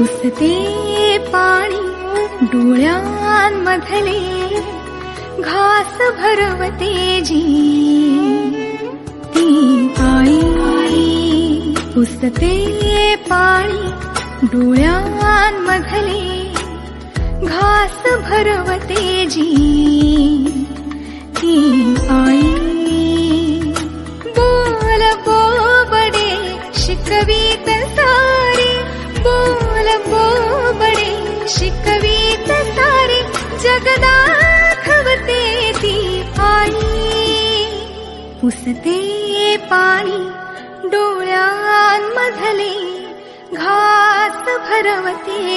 उसते पाणी डोळ्यांमधले घास भरवते जी ती आई. उसते पाणी डोळ्यांमधले घास भरवते जी ती आई. बोल बोबडे शिकवीत सारे, बोल बोबडे शिकवीत सारे, जग दाखवते ती आई. उसते पाणी डोळ्यांमधले घास भरवते